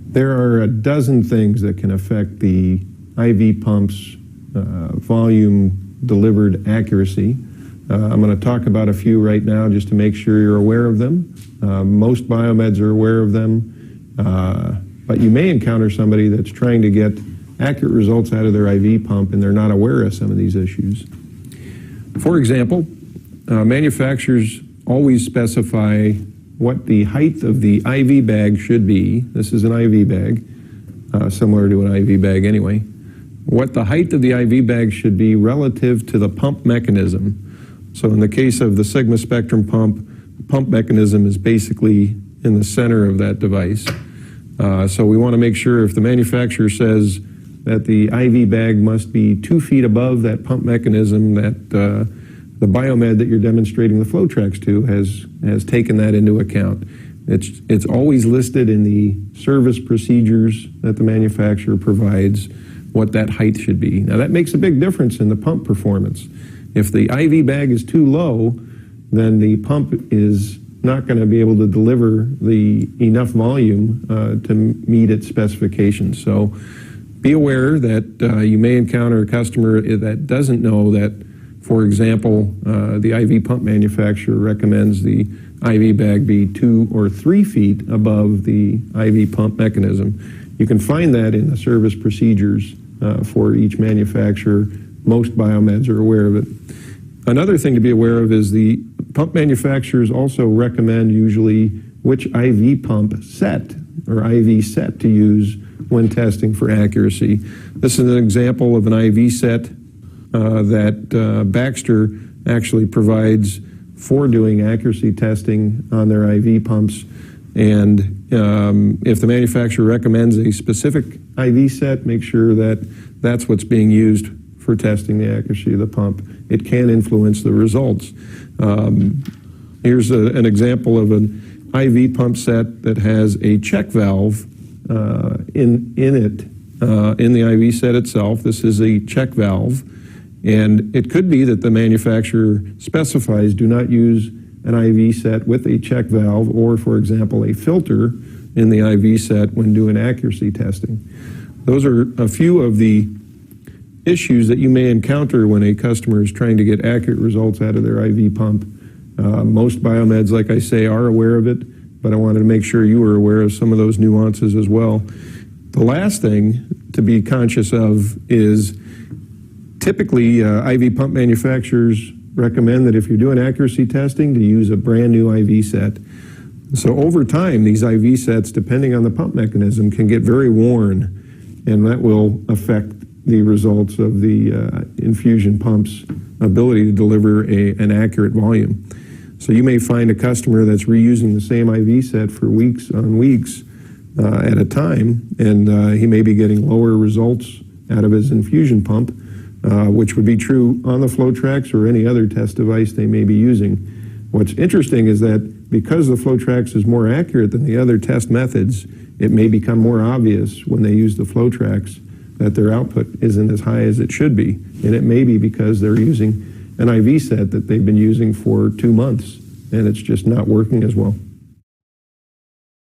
There are a dozen things that can affect the IV pump's volume delivered accuracy. I'm going to talk about a few right now just to make sure you're aware of them. Most biomeds are aware of them, but you may encounter somebody that's trying to get accurate results out of their IV pump and they're not aware of some of these issues. For example, manufacturers always specify what the height of the IV bag should be. This is an IV bag, similar to an IV bag anyway. What the height of the IV bag should be relative to the pump mechanism. So in the case of the Sigma Spectrum pump, the pump mechanism is basically in the center of that device. So we want to make sure if the manufacturer says that the IV bag must be 2 feet above that pump mechanism, that the biomed that you're demonstrating the FlowTrax to has taken that into account. It's always listed in the service procedures that the manufacturer provides what that height should be. Now that makes a big difference in the pump performance. If the IV bag is too low, then the pump is not going to be able to deliver the enough volume to meet its specifications. So be aware that you may encounter a customer that doesn't know that, for example, the IV pump manufacturer recommends the IV bag be 2 or 3 feet above the IV pump mechanism. You can find that in the service procedures for each manufacturer. Most biomeds are aware of it. Another thing to be aware of is the pump manufacturers also recommend usually which IV pump set or IV set to use when testing for accuracy. This is an example of an IV set that Baxter actually provides for doing accuracy testing on their IV pumps. And if the manufacturer recommends a specific IV set, make sure that that's what's being used for testing the accuracy of the pump. It can influence the results. Here's an example of an IV pump set that has a check valve in the IV set itself. This is a check valve. And it could be that the manufacturer specifies do not use an IV set with a check valve or, for example, a filter in the IV set when doing accuracy testing. Those are a few of the issues that you may encounter when a customer is trying to get accurate results out of their IV pump. Most biomeds, like I say, are aware of it, but I wanted to make sure you were aware of some of those nuances as well. The last thing to be conscious of is typically IV pump manufacturers recommend that if you're doing accuracy testing to use a brand new IV set. So over time, these IV sets, depending on the pump mechanism, can get very worn, and that will affect the results of the infusion pump's ability to deliver an accurate volume. So you may find a customer that's reusing the same IV set for weeks on weeks at a time, and he may be getting lower results out of his infusion pump, which would be true on the FlowTrax or any other test device they may be using. What's interesting is that because the FlowTrax is more accurate than the other test methods, it may become more obvious when they use the FlowTrax that their output isn't as high as it should be. And it may be because they're using an IV set that they've been using for 2 months and it's just not working as well.